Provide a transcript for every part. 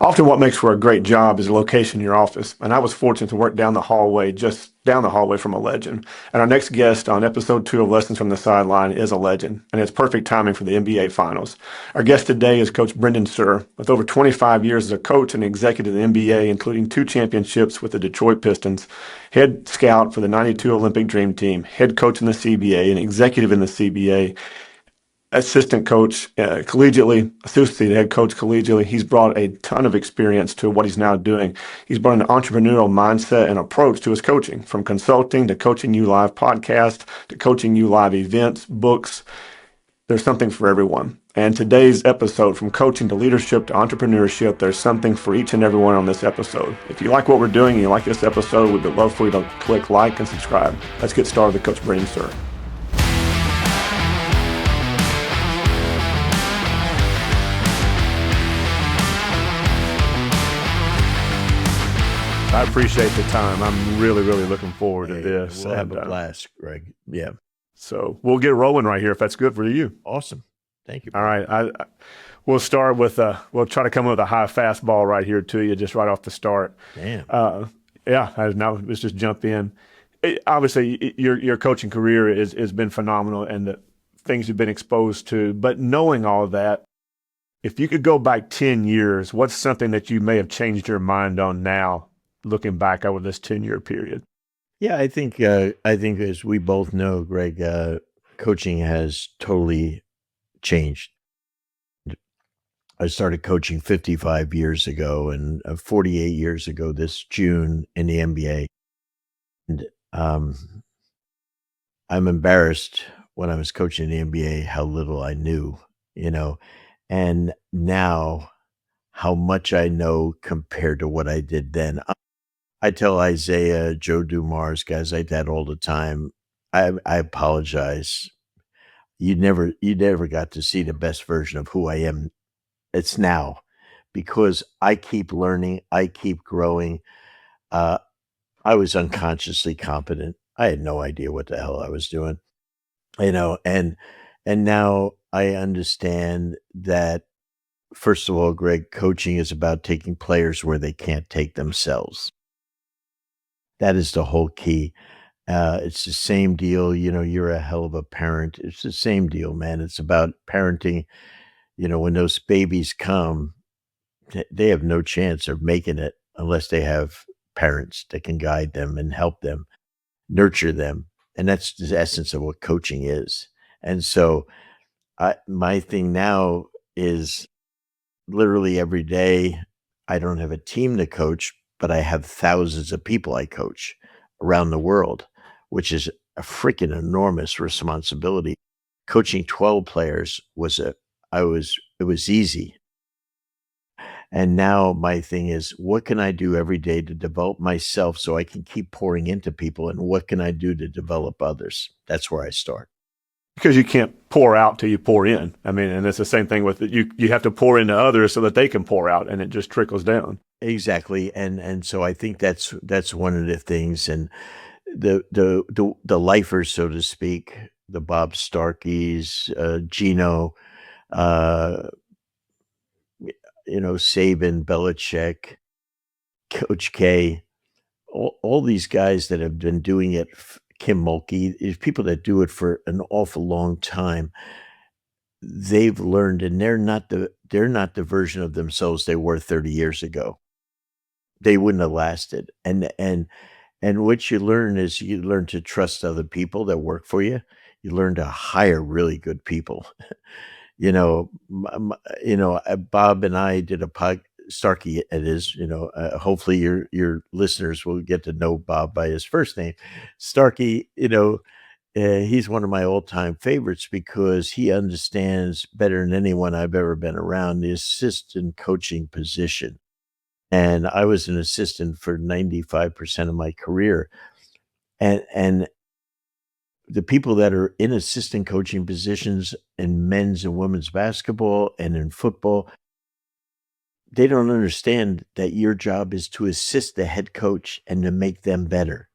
Often what makes for a great job is the location in your office, and I was fortunate to work down the hallway, just down the hallway from a legend. And our next guest on episode 2 of Lessons from the Sideline is a legend, and it's perfect timing for the NBA Finals. Our guest today is Coach Brendan Suhr, with over 25 years as a coach and executive in the NBA, including 2 championships with the Detroit Pistons, head scout for the '92 Olympic Dream Team, head coach in the CBA, and executive in the CBA, assistant coach collegiately, associate head coach collegiately. He's brought a ton of experience to what he's now doing. He's brought an entrepreneurial mindset and approach to his coaching, from consulting to coaching you live podcast to coaching you live events, books. There's something for everyone. And today's episode, from coaching to leadership to entrepreneurship, there's something for each and every one on this episode. If you like what we're doing and you like this episode, we'd love for you to click like and subscribe. Let's get started with Coach Brendan Suhr. I appreciate the time. I'm really, really looking forward to this. We'll have a blast, Greg. Yeah. So we'll get rolling right here if that's good for you. Awesome. Thank you. All right. We'll start with we'll try to come up with a high fastball right here to you, just right off the start. Damn. Now let's just jump in. Obviously, your coaching career has been phenomenal, and the things you've been exposed to. But knowing all that, if you could go back 10 years, what's something that you may have changed your mind on now, looking back over this 10-year period? Yeah, I think as we both know, Greg, coaching has totally changed. I started coaching 55 years ago and 48 years ago this June in the NBA. And I'm embarrassed when I was coaching the NBA how little I knew, and now how much I know compared to what I did then. I tell Isaiah, Joe Dumars, guys like that all the time, I apologize. You never got to see the best version of who I am. It's now, because I keep learning, I keep growing. I was unconsciously competent. I had no idea what the hell I was doing, and now I understand that, first of all, Greg, coaching is about taking players where they can't take themselves. That is the whole key. It's the same deal. You're a hell of a parent. It's the same deal, man. It's about parenting. When those babies come, they have no chance of making it unless they have parents that can guide them and help them, nurture them. And that's the essence of what coaching is. And so my thing now is literally every day, I don't have a team to coach, but I have thousands of people I coach around the world, which is a freaking enormous responsibility. Coaching 12 players it was easy. And now my thing is, what can I do every day to develop myself so I can keep pouring into people? And what can I do to develop others? That's where I start. Because you can't pour out till you pour in. I mean, and it's the same thing with it. You have to pour into others so that they can pour out, and it just trickles down. Exactly. And so I think that's one of the things. And the lifers, so to speak, the Bob Starkeys, Gino, Saban, Belichick, Coach K, all these guys that have been doing it, Kim Mulkey, is people that do it for an awful long time. They've learned, and they're not the version of themselves they were 30 years ago. They wouldn't have lasted. And what you learn is you learn to trust other people that work for you. You learn to hire really good people. Bob and I did a Starkey, it is, hopefully your listeners will get to know Bob by his first name. Starkey, he's one of my all-time favorites because he understands better than anyone I've ever been around the assistant coaching position. And I was an assistant for 95% of my career. And the people that are in assistant coaching positions in men's and women's basketball and in football, they don't understand that your job is to assist the head coach and to make them better.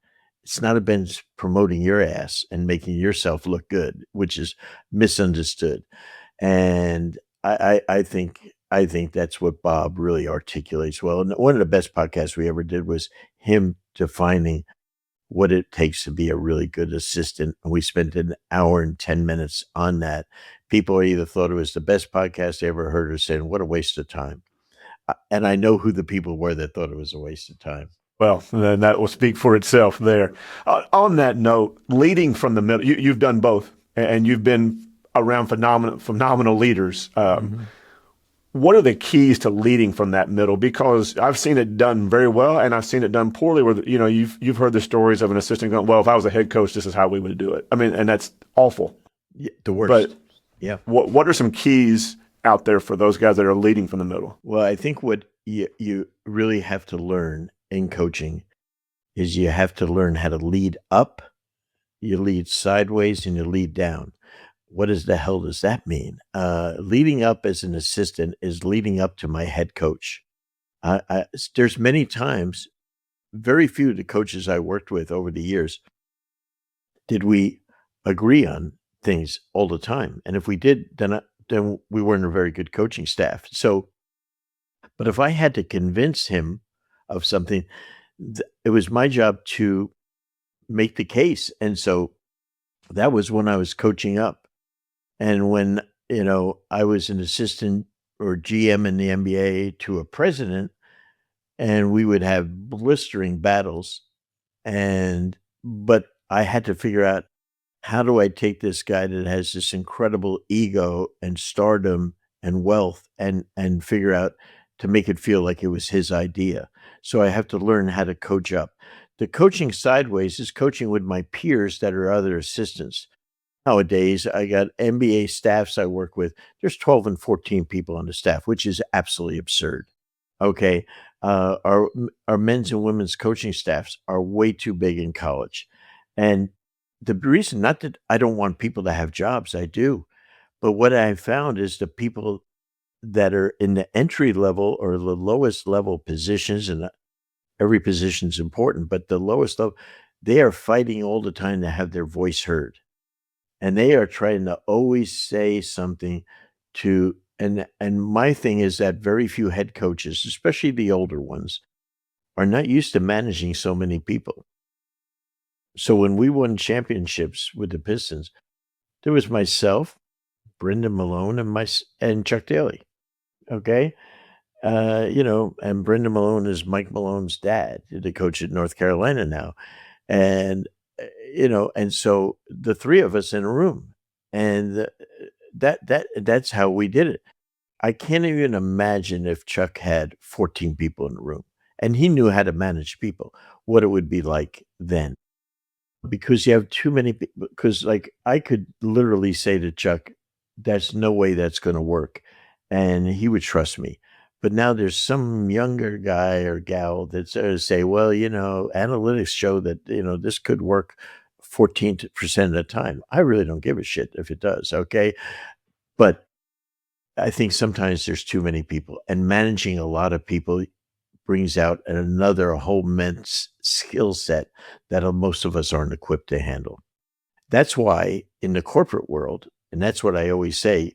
It's not about promoting your ass and making yourself look good, which is misunderstood. And I think I think that's what Bob really articulates well. And one of the best podcasts we ever did was him defining what it takes to be a really good assistant. And we spent an hour and 10 minutes on that. People either thought it was the best podcast they ever heard or saying, what a waste of time. And I know who the people were that thought it was a waste of time. Well, then that will speak for itself there. On that note, leading from the middle, you've done both, and you've been around phenomenal leaders. What are the keys to leading from that middle? Because I've seen it done very well, and I've seen it done poorly. Where you've heard the stories of an assistant going, "Well, if I was a head coach, this is how we would do it." I mean, and that's awful. Yeah, the worst. But yeah, what are some keys out there for those guys that are leading from the middle? Well, I think what you really have to learn in coaching is you have to learn how to lead up, you lead sideways, and you lead down. What the hell does that mean? Leading up as an assistant is leading up to my head coach. There's many times, very few of the coaches I worked with over the years did we agree on things all the time. And if we did, then we weren't a very good coaching staff. So, but if I had to convince him of something, it was my job to make the case. And so that was when I was coaching up. And when, I was an assistant or GM in the NBA to a president, and we would have blistering battles. But I had to figure out, how do I take this guy that has this incredible ego and stardom and wealth and figure out to make it feel like it was his idea? So I have to learn how to coach up. The coaching sideways is coaching with my peers that are other assistants. Nowadays, I got NBA staffs I work with. There's 12 and 14 people on the staff, which is absolutely absurd. Okay. Our men's and women's coaching staffs are way too big in college. And the reason, not that I don't want people to have jobs, I do. But what I found is the people that are in the entry level or the lowest level positions, and every position is important, but the lowest level, they are fighting all the time to have their voice heard. And they are trying to always say something and my thing is that very few head coaches, especially the older ones, are not used to managing so many people. So when we won championships with the Pistons, there was myself, Brendan Malone, and Chuck Daly. Okay. And Brendan Malone is Mike Malone's dad, the coach at North Carolina now. And, and so the three of us in a room, and that's how we did it. I can't even imagine if Chuck had 14 people in the room and he knew how to manage people, what it would be like then. Because you have too many people, because like I could literally say to Chuck, there's no way that's going to work. And he would trust me. But now there's some younger guy or gal that's say, well, analytics show that, this could work 14% of the time. I really don't give a shit if it does. Okay. But I think sometimes there's too many people, and managing a lot of people brings out a whole immense skill set that most of us aren't equipped to handle. That's why in the corporate world, and that's what I always say,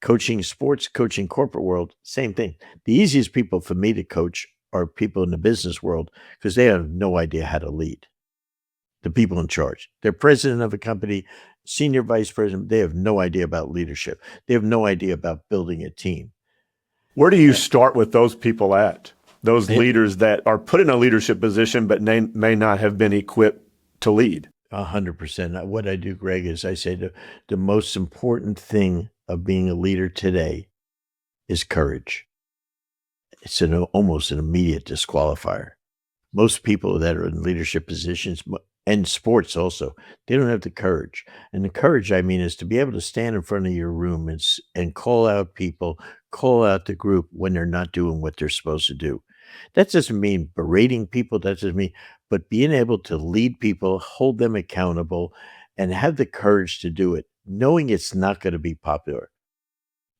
coaching sports, coaching corporate world, same thing. The easiest people for me to coach are people in the business world because they have no idea how to lead. The people in charge. They're president of a company, senior vice president. They have no idea about leadership. They have no idea about building a team. Where do you start with those people at? Those leaders that are put in a leadership position but may not have been equipped to lead? 100%. What I do, Greg, is I say the most important thing of being a leader today is courage. It's almost an immediate disqualifier. Most people that are in leadership positions, and sports also, they don't have the courage. And the courage, I mean, is to be able to stand in front of your room and call out people, call out the group when they're not doing what they're supposed to do. That doesn't mean berating people. That doesn't mean, but being able to lead people, hold them accountable, and have the courage to do it, knowing it's not going to be popular.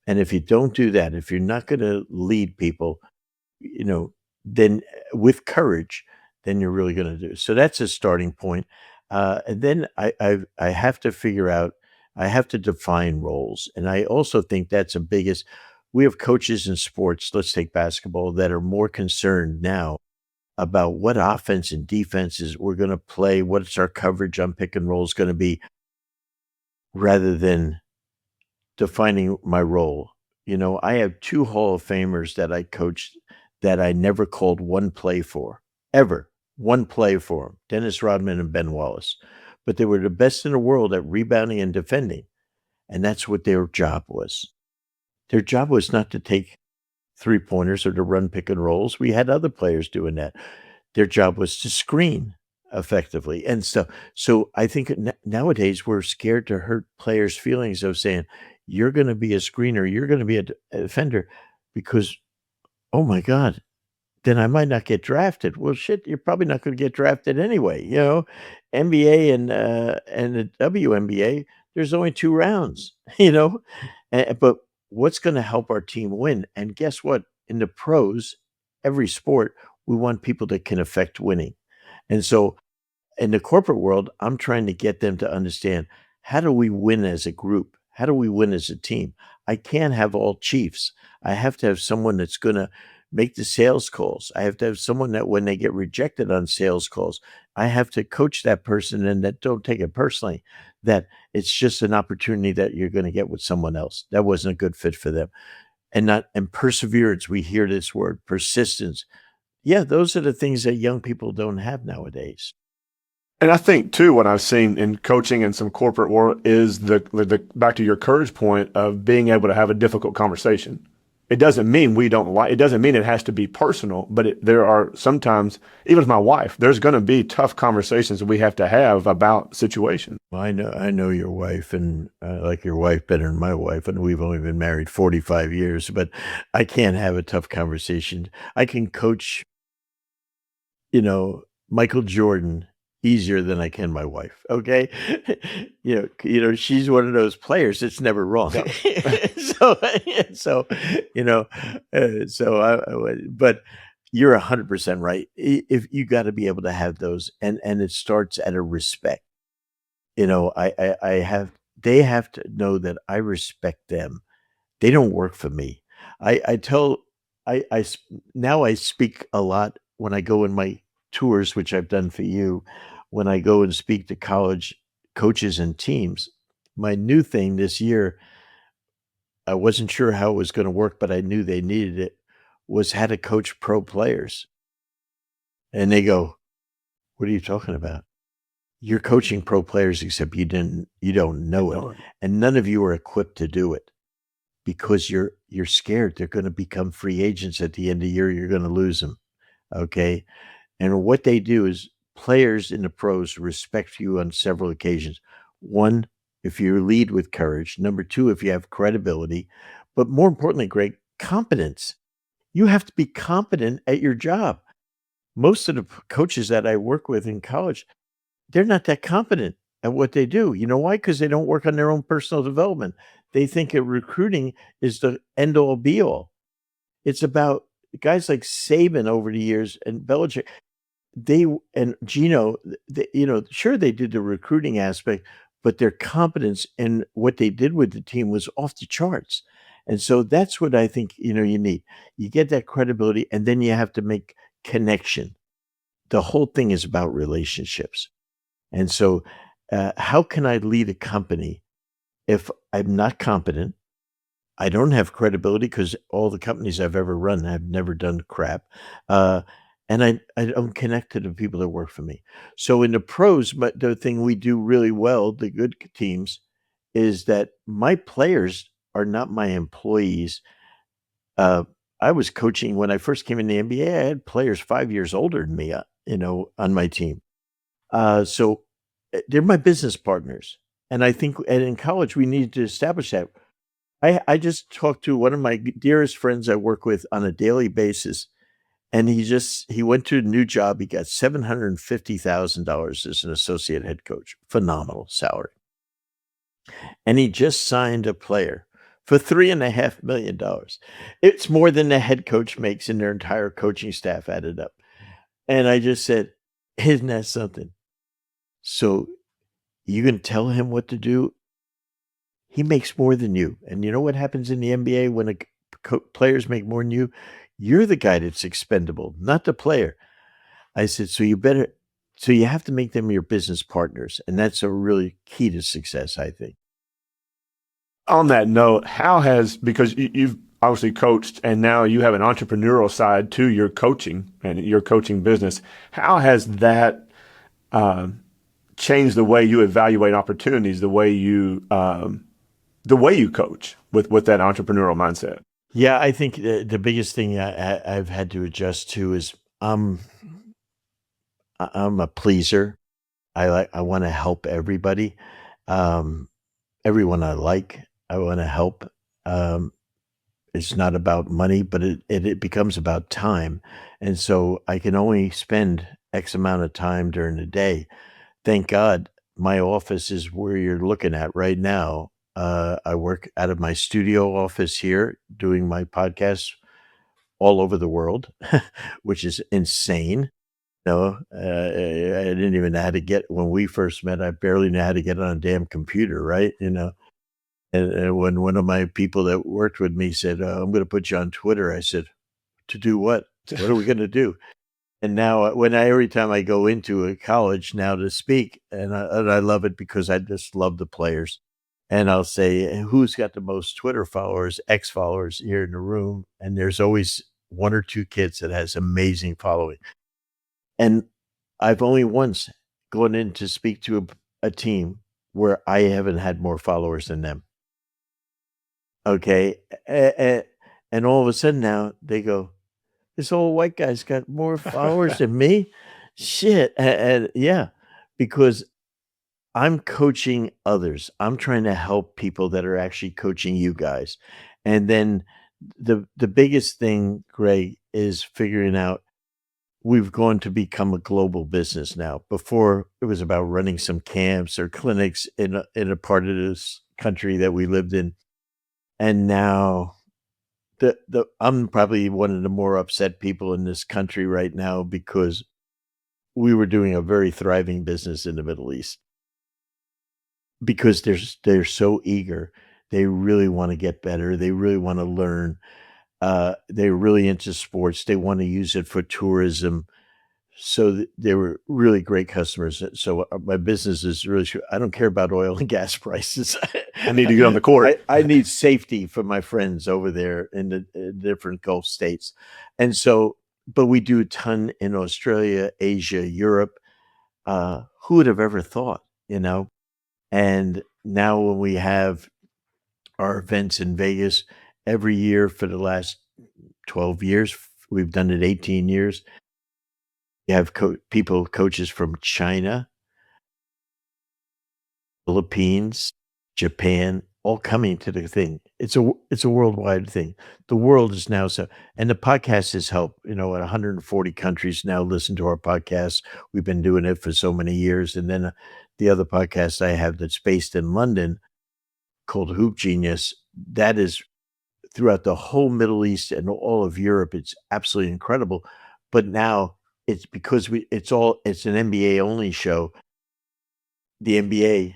And if you don't do that, if you're not going to lead people, then with courage, then you're really going to do. So that's a starting point. And then I have to figure out, I have to define roles. And I also think that's the biggest, we have coaches in sports, let's take basketball, that are more concerned now about what offense and defenses we're going to play, what's our coverage on pick and roll is going to be, rather than defining my role. I have two Hall of Famers that I coached that I never called one play for, ever. One play for them, Dennis Rodman and Ben Wallace. But they were the best in the world at rebounding and defending. And that's what their job was. Their job was not to take three-pointers or to run pick and rolls. We had other players doing that. Their job was to screen effectively and stuff. So I think nowadays we're scared to hurt players' feelings of saying, you're going to be a screener, you're going to be a defender, because, oh my God, then I might not get drafted. Well, shit, you're probably not going to get drafted anyway. NBA and the WNBA, there's only 2 rounds, but what's going to help our team win? And guess what? In the pros, every sport, we want people that can affect winning. And so in the corporate world, I'm trying to get them to understand, how do we win as a group? How do we win as a team? I can't have all chiefs. I have to have someone that's going to make the sales calls. I have to have someone that when they get rejected on sales calls, I have to coach that person and that don't take it personally, that it's just an opportunity that you're going to get with someone else. That wasn't a good fit for them. And perseverance, we hear this word, persistence. Yeah, those are the things that young people don't have nowadays. And I think too, what I've seen in coaching and some corporate world is the back to your courage point of being able to have a difficult conversation. It doesn't mean we don't like. It doesn't mean it has to be personal, but there are sometimes, even with my wife, there's going to be tough conversations that we have to have about situations. Well, I know your wife, and I like your wife better than my wife, and we've only been married 45 years, but I can't have a tough conversation. I can coach, Michael Jordan easier than I can my wife. Okay. She's one of those players that's never wrong. Yeah. so, but you're 100% right. If you got to be able to have those, and it starts at a respect. They have to know that I respect them. They don't work for me. I tell, now I speak a lot when I go in my tours, which I've done for you, when I go and speak to college coaches and teams. My new thing this year, I wasn't sure how it was going to work, but I knew they needed it, was how to coach pro players. And they go, "What are you talking about? You're coaching pro players, except you don't know it. And none of you are equipped to do it, because you're scared they're going to become free agents at the end of the year. You're going to lose them." Okay. And what they do is, players in the pros respect you on several occasions. One, if you lead with courage. Number two, if you have credibility. But more importantly, Greg, competence. You have to be competent at your job. Most of the coaches that I work with in college, they're not that competent at what they do. You know why? Because they don't work on their own personal development. They think that recruiting is the end all be all. It's about guys like Saban over the years and Belichick. And Gino, sure, they did the recruiting aspect, but their competence and what they did with the team was off the charts. And so that's what I think, you need. You get that credibility, and then you have to make connection. The whole thing is about relationships. And so, how can I lead a company if I'm not competent? I don't have credibility, because all the companies I've ever run have never done crap. And I don't connect to the people that work for me. So in the pros, but the thing we do really well, the good teams, is that my players are not my employees. I was coaching when I first came in the NBA. I had players 5 years older than me, on my team. So they're my business partners. And I think, and in college, we needed to establish that. I just talked to one of my dearest friends I work with on a daily basis, and he went to a new job. He got $750,000 as an associate head coach. Phenomenal salary. And he just signed a player for $3.5 million. It's more than the head coach makes in their entire coaching staff added up. And I just said, "Isn't that something?" So you can tell him what to do. He makes more than you. And you know what happens in the NBA when a players make more than you, you're the guy that's expendable, not the player. I said, so you have to make them your business partners. And that's a really key to success, I think. On that note, because you've obviously coached and now you have an entrepreneurial side to your coaching and your coaching business, how has that changed the way you evaluate opportunities, the way you coach with that entrepreneurial mindset? Yeah, I think the biggest thing I've had to adjust to is I'm a pleaser. I want to help everybody, um, everyone I want to help. Um, it's not about money, but it becomes about time, and so I can only spend X amount of time during the day. Thank God, my office is where you're looking at right now. I work out of my studio office here, doing my podcast all over the world, which is insane. No, I didn't even know how to get when we first met, I barely knew how to get on a damn computer, right? And when one of my people that worked with me said, "I'm gonna put you on Twitter," I said, "To do what? What are we gonna do?" And now every time I go into a college now to speak, and I love it because I just love the players, and I'll say, "Who's got the most Twitter followers, X followers here in the room?" And there's always 1 or 2 kids that has amazing following. And I've only once gone in to speak to a team where I haven't had more followers than them, okay? And all of a sudden now they go, "This old white guy's got more followers than me? Shit." And yeah, because I'm coaching others. I'm trying to help people that are actually coaching you guys. And then the biggest thing, Greg, is figuring out we've gone to become a global business now. Before, it was about running some camps or clinics in a part of this country that we lived in, and now the I'm probably one of the more upset people in this country right now because we were doing a very thriving business in the Middle East because they're so eager. They really wanna get better. They really wanna learn. They're really into sports. They wanna use it for tourism. So they were really great customers. So my business is really I don't care about oil and gas prices. I need to get on the court. I need safety for my friends over there in the different Gulf states. And so, but we do a ton in Australia, Asia, Europe. Who would have ever thought, you know? And now when we have our events in Vegas every year for the last 12 years, we've done it 18 years. You have coaches from China, Philippines, Japan, all coming to the thing. It's a worldwide thing. The world is now and the podcast has helped, 140 countries now listen to our podcast. We've been doing it for so many years. And then the other podcast I have that's based in London called Hoop Genius, that is throughout the whole Middle East and all of Europe. It's absolutely incredible. But now it's because it's an NBA only show. The NBA,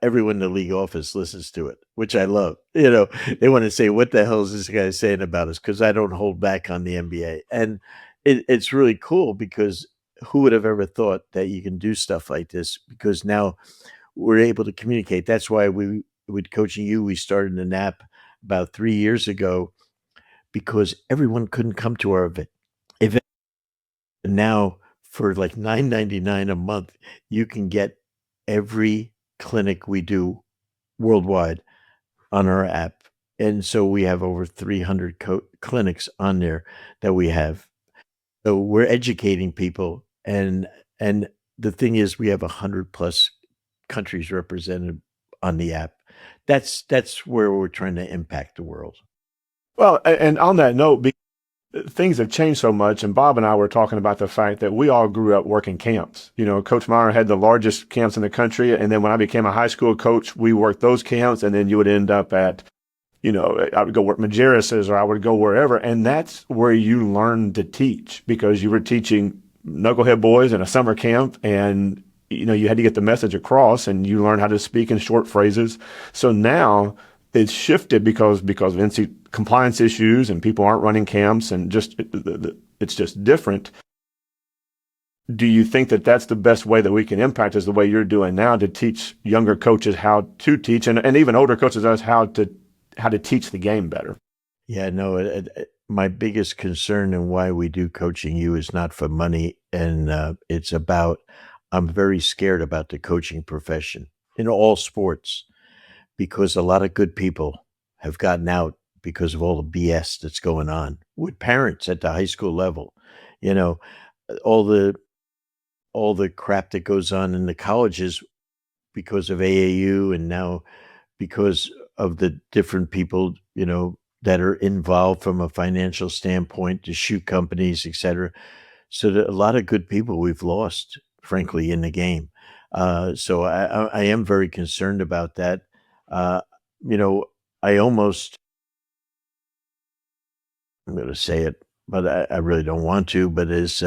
everyone in the league office listens to it, which I love. They want to say, "What the hell is this guy saying about us?" Because I don't hold back on the NBA, and it's really cool because who would have ever thought that you can do stuff like this? Because now we're able to communicate. That's why with coaching you, we started an app about 3 years ago because everyone couldn't come to our event. Now for like $9.99 a month, you can get every clinic we do worldwide on our app. And so we have over 300 clinics on there that we have. So we're educating people and the thing is we have 100 plus countries represented on the app. That's where we're trying to impact the world. Well, and on that note, things have changed so much. And Bob and I were talking about the fact that we all grew up working camps. Coach Meyer had the largest camps in the country. And then when I became a high school coach, we worked those camps. And then you would end up at, I would go work Majerus's or I would go wherever. And that's where you learn to teach because you were teaching knucklehead boys in a summer camp. And, you had to get the message across and you learn how to speak in short phrases. So now it's shifted because of NC compliance issues and people aren't running camps and it's just different. Do you think that that's the best way that we can impact is the way you're doing now to teach younger coaches how to teach and even older coaches us how to teach the game better? Yeah, no, my biggest concern and why we do Coaching You is not for money. And it's about, I'm very scared about the coaching profession in all sports because a lot of good people have gotten out because of all the BS that's going on with parents at the high school level. You know, all the crap that goes on in the colleges because of AAU and now because of the different people, that are involved from a financial standpoint, the shoe companies, et cetera. So that a lot of good people we've lost, frankly, in the game. So I am very concerned about that. Uh, you know, I almost, I'm going to say it, but I really don't want to, but is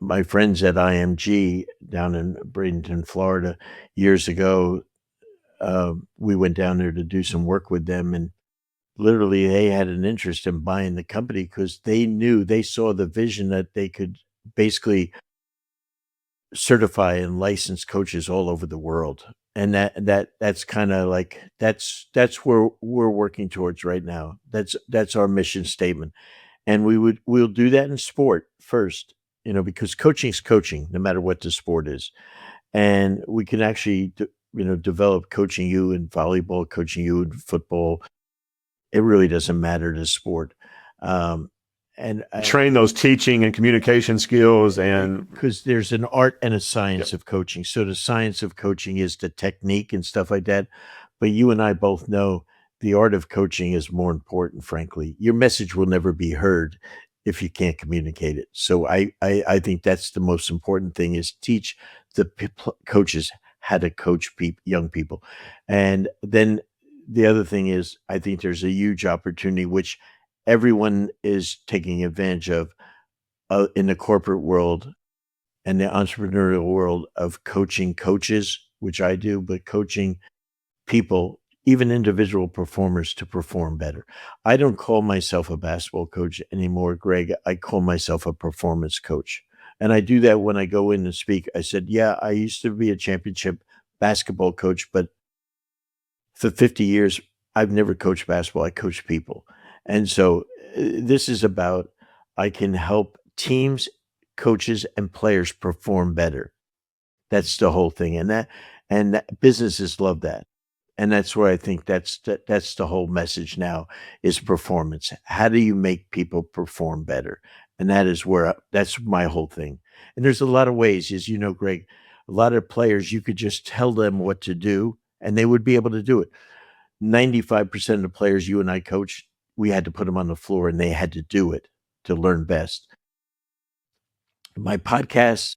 my friends at IMG down in Bradenton, Florida, years ago, we went down there to do some work with them, and literally they had an interest in buying the company because they saw the vision that they could basically certify and license coaches all over the world. And that's kind of like that's where we're working towards right now. That's our mission statement. And we'll do that in sport first, because coaching's coaching, no matter what the sport is. And we can actually develop Coaching You in volleyball, Coaching You in football. It really doesn't matter the sport. Um, and Train those teaching and communication skills and because there's an art and a science Yep. of coaching. So the science of coaching is the technique and stuff like that. But you and I both know the art of coaching is more important, frankly. Your message will never be heard if you can't communicate it. So I think that's the most important thing is teach the coaches how to coach young people. And then the other thing is I think there's a huge opportunity, which everyone is taking advantage of in the corporate world and the entrepreneurial world of coaching coaches, which I do, but coaching people, even individual performers, to perform better. I don't call myself a basketball coach anymore, Greg. I call myself a performance coach. And I do that when I go in and speak. I said, yeah, I used to be a championship basketball coach, but for 50 years, I've never coached basketball. I coach people. And so this is about I can help teams, coaches, and players perform better. That's the whole thing. And businesses love that. And that's where I think that's the whole message now is performance. How do you make people perform better? And that is that's my whole thing. And there's a lot of ways, as you know, Greg, a lot of players, you could just tell them what to do and they would be able to do it. 95% of the players you and I coached, we had to put them on the floor and they had to do it to learn best. My podcast,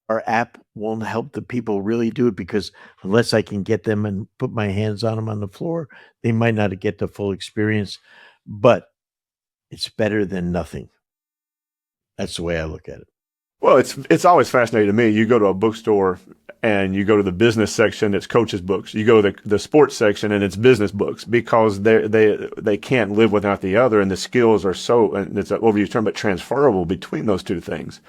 our app won't help the people really do it because unless I can get them and put my hands on them on the floor, they might not get the full experience, but it's better than nothing. That's the way I look at it. Well, it's always fascinating to me. You go to a bookstore and you go to the business section, it's coaches' books. You go to the sports section and it's business books because they can't live without the other, and the skills are so, and it's an overused term, but transferable between those two things.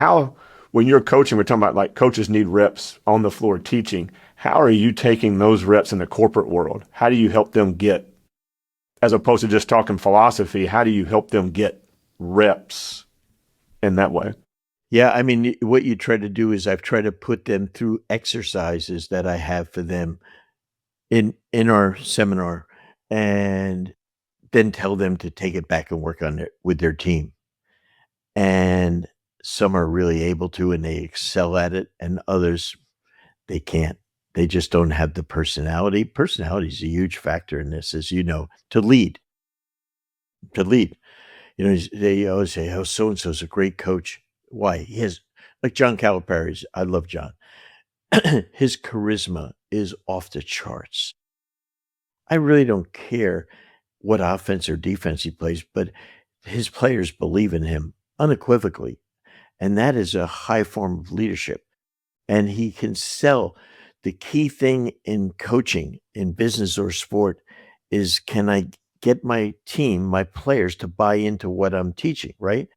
How, when you're coaching, we're talking about like coaches need reps on the floor teaching. How are you taking those reps in the corporate world? How do you help them get, as opposed to just talking philosophy, how do you help them get reps in that way? Yeah, I mean, what you try to do is I've tried to put them through exercises that I have for them in our seminar, and then tell them to take it back and work on it with their team. And some are really able to, and they excel at it, and others they can't. They just don't have the personality. Personality is a huge factor in this, as you know, to lead. To lead. They always say, "Oh, so and so is a great coach." Why? He has, like John Calipari's. I love John. His charisma is off the charts. I really don't care what offense or defense he plays, but his players believe in him unequivocally, and that is a high form of leadership. And he can sell. The key thing in coaching, in business or sport, is, can I get my team, my players to buy into what I'm teaching, right?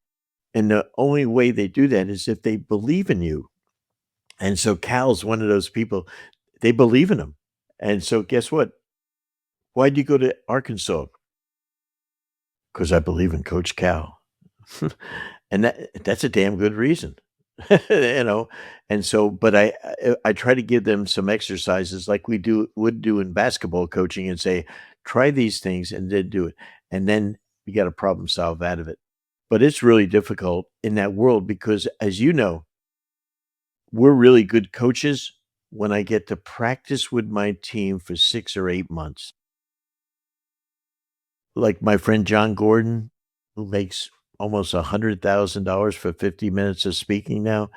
And the only way they do that is if they believe in you. And so Cal's one of those people, they believe in him. And so guess what? Why'd you go to Arkansas? Because I believe in Coach Cal. And that's a damn good reason. You know, and so, but I try to give them some exercises like we would do in basketball coaching and say, try these things and then do it. And then you got to problem solve out of it. But it's really difficult in that world because, as you know, we're really good coaches when I get to practice with my team for 6 or 8 months. Like my friend John Gordon, who makes almost $100,000 for 50 minutes of speaking now.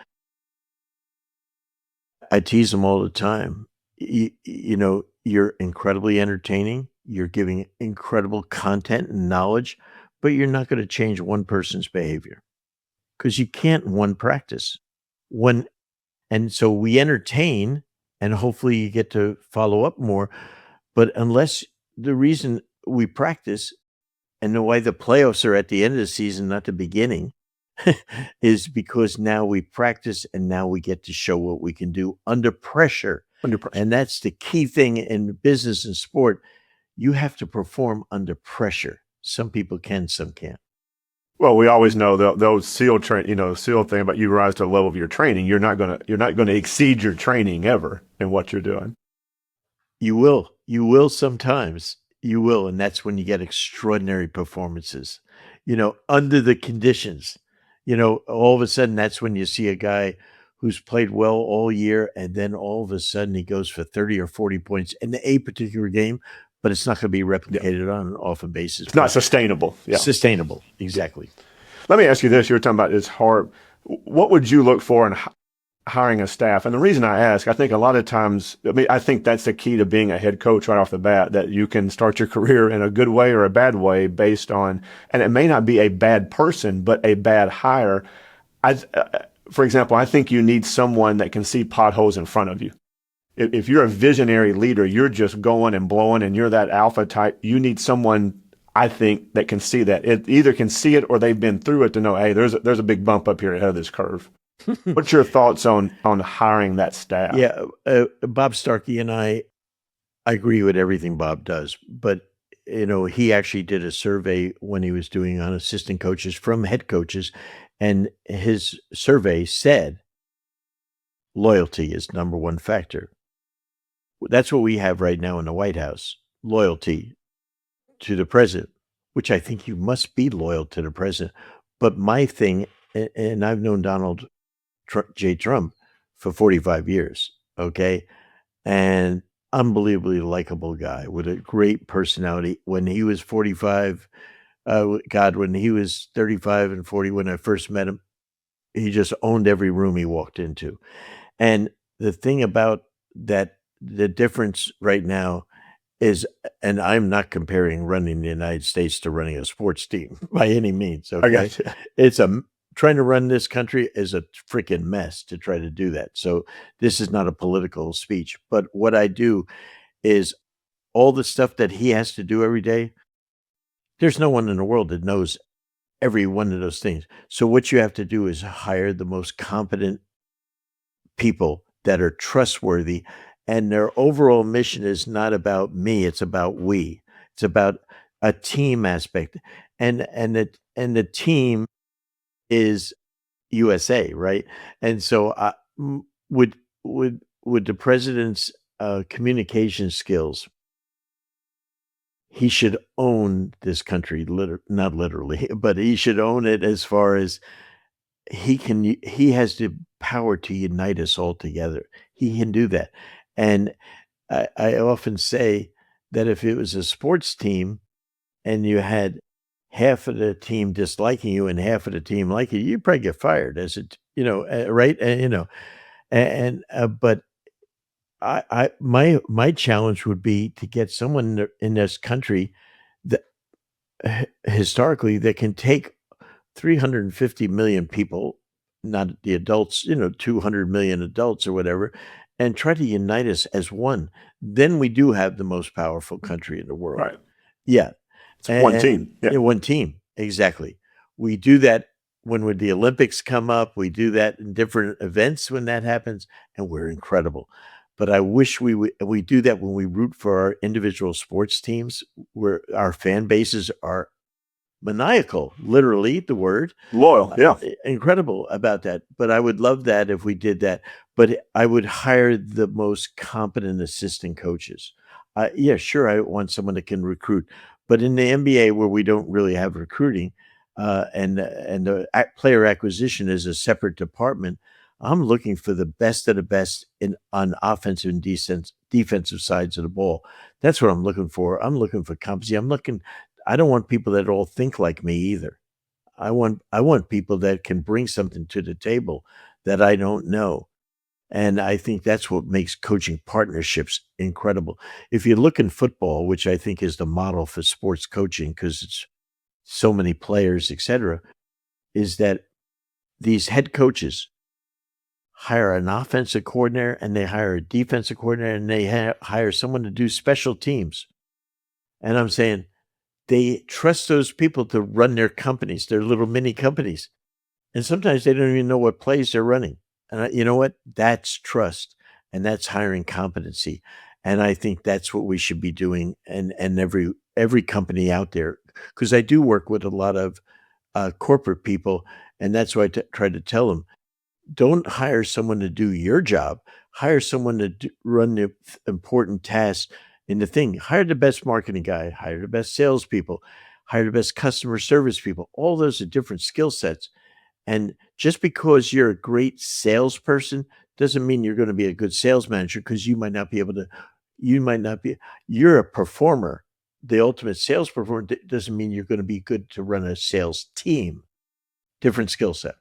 I tease him all the time. You know, you're incredibly entertaining. You're giving incredible content and knowledge, but you're not going to change one person's behavior because you can't in one practice. One, and so we entertain, and hopefully you get to follow up more. But unless the reason we practice and why the playoffs are at the end of the season, not the beginning, is because now we practice and now we get to show what we can do under pressure. Under pressure. And that's the key thing in business and sport. You have to perform under pressure. Some people can, some can't. Well, we always know those SEAL SEAL thing about you rise to the level of your training. You're not gonna exceed your training ever in what you're doing. You will sometimes. You will, and that's when you get extraordinary performances. You know, under the conditions. You know, all of a sudden, that's when you see a guy who's played well all year, and then all of a sudden he goes for 30 or 40 points in a particular game, but it's not going to be replicated on an often basis. It's not sustainable. Yeah. Sustainable, exactly. Let me ask you this. You were talking about it's hard. What would you look for in hiring a staff? And the reason I ask, I think a lot of times, I think that's the key to being a head coach right off the bat, that you can start your career in a good way or a bad way based on, and it may not be a bad person, but a bad hire. For example, I think you need someone that can see potholes in front of you. If you're a visionary leader, you're just going and blowing and you're that alpha type, you need someone, I think, that can see that. It either can see it or they've been through it to know, hey, there's a big bump up here ahead of this curve. What's your thoughts on hiring that staff? Yeah, Bob Starkey and I agree with everything Bob does, but you know, he actually did a survey when he was doing on assistant coaches from head coaches, and his survey said loyalty is number one factor. That's what we have right now in the White House, loyalty to the president, which I think you must be loyal to the president. But my thing, and I've known Donald J. Trump for 45 years, okay? And unbelievably likable guy with a great personality. When he was 45, when he was 35 and 40, when I first met him, he just owned every room he walked into. And the thing about that, the difference right now is, and I'm not comparing running the United States to running a sports team by any means, okay? I got you. It's trying to run this country is a freaking mess to try to do that. So this is not a political speech, but what I do is all the stuff that he has to do every day. There's no one in the world that knows every one of those things. So what you have to do is hire the most competent people that are trustworthy, and their overall mission is not about me, it's about we. It's about a team aspect. And the team is USA, right? And so with the president's communication skills, he should own this country, not literally, but he should own it as far as he has the power to unite us all together. He can do that. And I often say that if it was a sports team and you had half of the team disliking you and half of the team liking you, you'd probably get fired as it, right? And, but my challenge would be to get someone in this country that historically that can take 350 million people, not the adults, 200 million adults or whatever, and try to unite us as one. Then we do have the most powerful country in the world. Right. Yeah. It's one team. Yeah. Yeah, one team. Exactly. We do that when the Olympics come up. We do that in different events when that happens, and we're incredible. But I wish we do that when we root for our individual sports teams, where our fan bases are maniacal, literally the word. Loyal. Yeah. Incredible about that. But I would love that if we did that. But I would hire the most competent assistant coaches. Yeah, sure, I want someone that can recruit. But in the NBA, where we don't really have recruiting, and the player acquisition is a separate department, I'm looking for the best of the best in on offensive and defensive sides of the ball. That's what I'm looking for. I'm looking for competency. I don't want people that all think like me either. I want people that can bring something to the table that I don't know. And I think that's what makes coaching partnerships incredible. If you look in football, which I think is the model for sports coaching because it's so many players, etc., is that these head coaches hire an offensive coordinator and they hire a defensive coordinator and they hire someone to do special teams. And I'm saying they trust those people to run their companies, their little mini companies. And sometimes they don't even know what plays they're running. And you know what? That's trust, and that's hiring competency. And I think that's what we should be doing, and every company out there, because I do work with a lot of corporate people, and that's why I try to tell them, don't hire someone to do your job. Hire someone to run the important tasks in the thing. Hire the best marketing guy. Hire the best salespeople. Hire the best customer service people. All those are different skill sets. And just because you're a great salesperson doesn't mean you're going to be a good sales manager because you might not be able to, you might not be, you're a performer. The ultimate sales performer doesn't mean you're going to be good to run a sales team. Different skill set.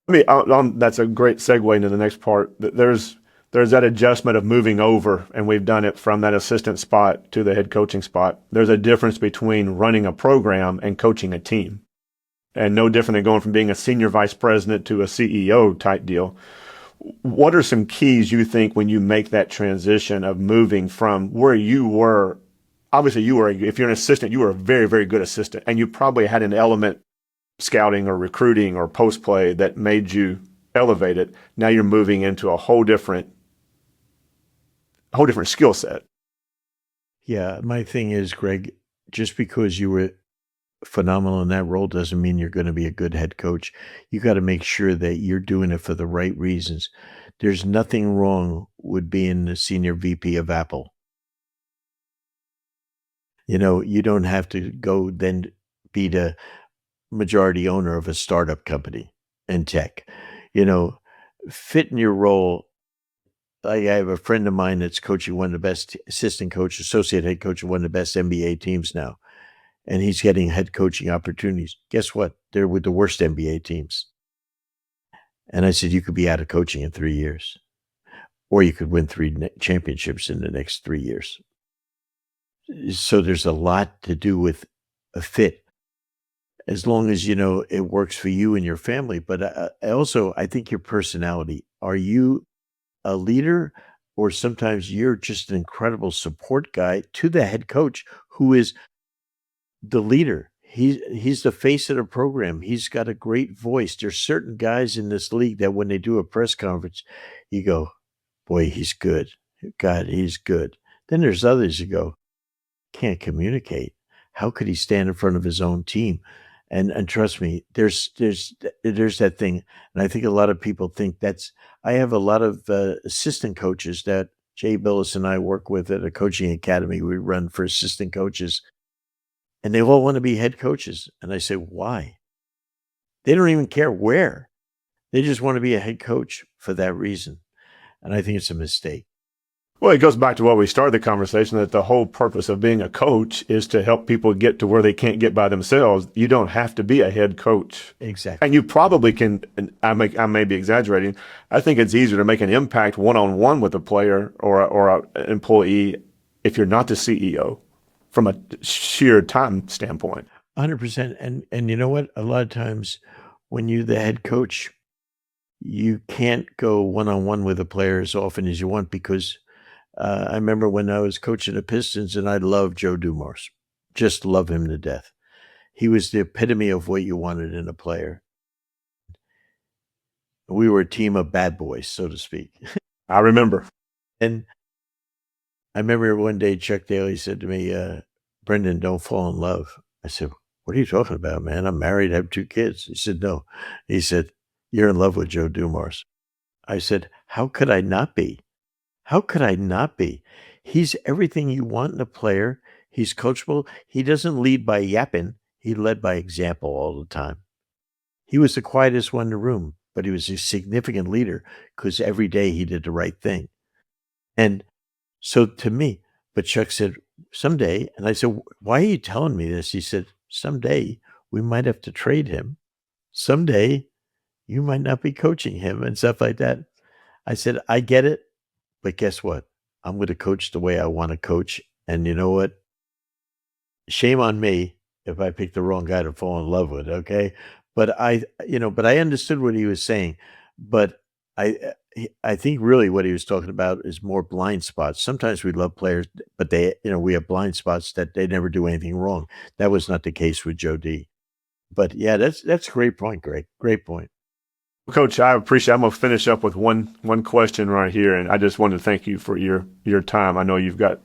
I mean, that's a great segue into the next part. There's that adjustment of moving over, and we've done it from that assistant spot to the head coaching spot. There's a difference between running a program and coaching a team. And no different than going from being a senior vice president to a CEO type deal. What are some keys you think when you make that transition of moving from where you were? Obviously, if you're an assistant, you were a very, very good assistant, and you probably had an element scouting or recruiting or post play that made you elevate it. Now you're moving into a whole different skill set. Yeah, my thing is, Greg, just because you were phenomenal in that role doesn't mean you're going to be a good head coach. You got to make sure that you're doing it for the right reasons. There's nothing wrong with being the senior VP of Apple. You don't have to go then be the majority owner of a startup company in tech. Fit in your role. I have a friend of mine that's coaching one of the best assistant coach, associate head coach of one of the best NBA teams now. And he's getting head coaching opportunities. Guess what? They're with the worst NBA teams. And I said, you could be out of coaching in 3 years, or you could win 3 championships in the next 3 years. So there's a lot to do with a fit, as long as, it works for you and your family. But I think your personality, are you a leader, or sometimes you're just an incredible support guy to the head coach who is the leader? He's the face of the program. He's got a great voice. There's certain guys in this league that when they do a press conference, you go, boy, he's good. God, he's good. Then there's others you go, can't communicate. How could he stand in front of his own team? And trust me, there's that thing. And I think a lot of people think I have a lot of assistant coaches that Jay Billis and I work with at a coaching academy we run for assistant coaches. And they all want to be head coaches. And I say, why? They don't even care where. They just want to be a head coach for that reason. And I think it's a mistake. Well, it goes back to what we started the conversation, that the whole purpose of being a coach is to help people get to where they can't get by themselves. You don't have to be a head coach. Exactly. And you probably can, and I may be exaggerating, I think it's easier to make an impact one-on-one with a player or an employee if you're not the CEO from a sheer time standpoint. 100%. And you know what? A lot of times when you're the head coach, you can't go one-on-one with a player as often as you want, because I remember when I was coaching the Pistons, and I loved Joe Dumars. just love him to death. He was the epitome of what you wanted in a player. We were a team of bad boys, so to speak. I remember. And I remember one day Chuck Daly said to me, Brendan, don't fall in love. I said, what are you talking about, man? I'm married, I have 2 kids. He said, no. He said, you're in love with Joe Dumars. I said, how could I not be? How could I not be? He's everything you want in a player. He's coachable. He doesn't lead by yapping. He led by example all the time. He was the quietest one in the room, but he was a significant leader because every day he did the right thing. And so to me, but Chuck said, someday, and I said, why are you telling me this? He said, someday we might have to trade him. Someday you might not be coaching him and stuff like that. I said, I get it, but guess what? I'm going to coach the way I want to coach. And you know what? Shame on me if I picked the wrong guy to fall in love with, okay? But I understood what he was saying. But I think really what he was talking about is more blind spots. Sometimes we love players, but we have blind spots that they never do anything wrong. That was not the case with Joe D. But yeah, that's a great point, Greg. Great point. Coach, I appreciate. I'm gonna finish up with one question right here, and I just wanted to thank you for your time. I know you've got.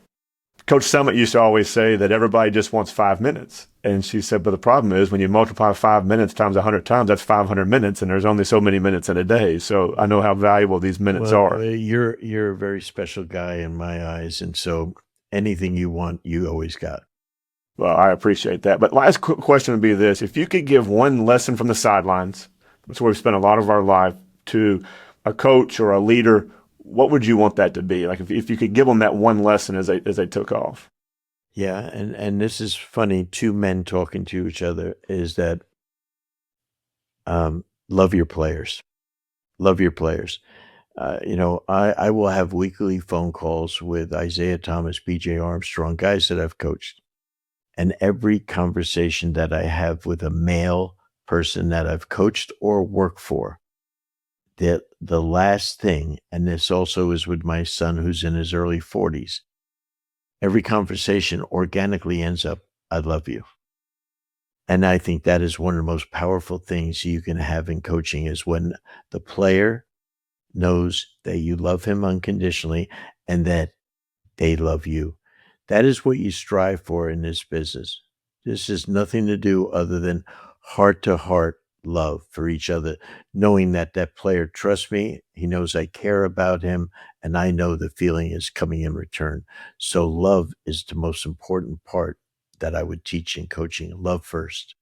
Coach Summit used to always say that everybody just wants 5 minutes, and she said, but the problem is when you multiply 5 minutes times 100 times, that's 500 minutes, and there's only so many minutes in a day. So I know how valuable these minutes are. You're a very special guy in my eyes, and so anything you want, you always got. Well, I appreciate that. But last question would be this: if you could give one lesson from the sidelines, that's where we've spent a lot of our life, to a coach or a leader, what would you want that to be? Like if you could give them that one lesson as they took off. Yeah, and this is funny, 2 men talking to each other, is that love your players. Love your players. I will have weekly phone calls with Isaiah Thomas, BJ Armstrong, guys that I've coached. And every conversation that I have with a male person that I've coached or worked for, the last thing, and this also is with my son who's in his early 40s, every conversation organically ends up, I love you. And I think that is one of the most powerful things you can have in coaching is when the player knows that you love him unconditionally and that they love you. That is what you strive for in this business. This has nothing to do other than heart-to-heart love for each other, knowing that that player trusts me, he knows I care about him, and I know the feeling is coming in return. So love is the most important part that I would teach in coaching. Love first.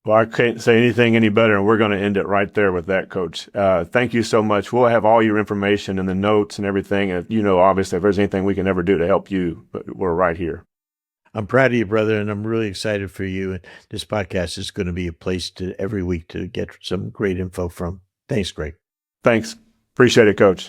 Well, I can't say anything any better, and we're going to end it right there with that, Coach. Thank you so much. We'll have all your information and the notes and everything. And, obviously, if there's anything we can ever do to help you, but we're right here. I'm proud of you, brother, and I'm really excited for you. And this podcast is going to be a place to every week to get some great info from. Thanks, Greg. Thanks. Appreciate it, Coach.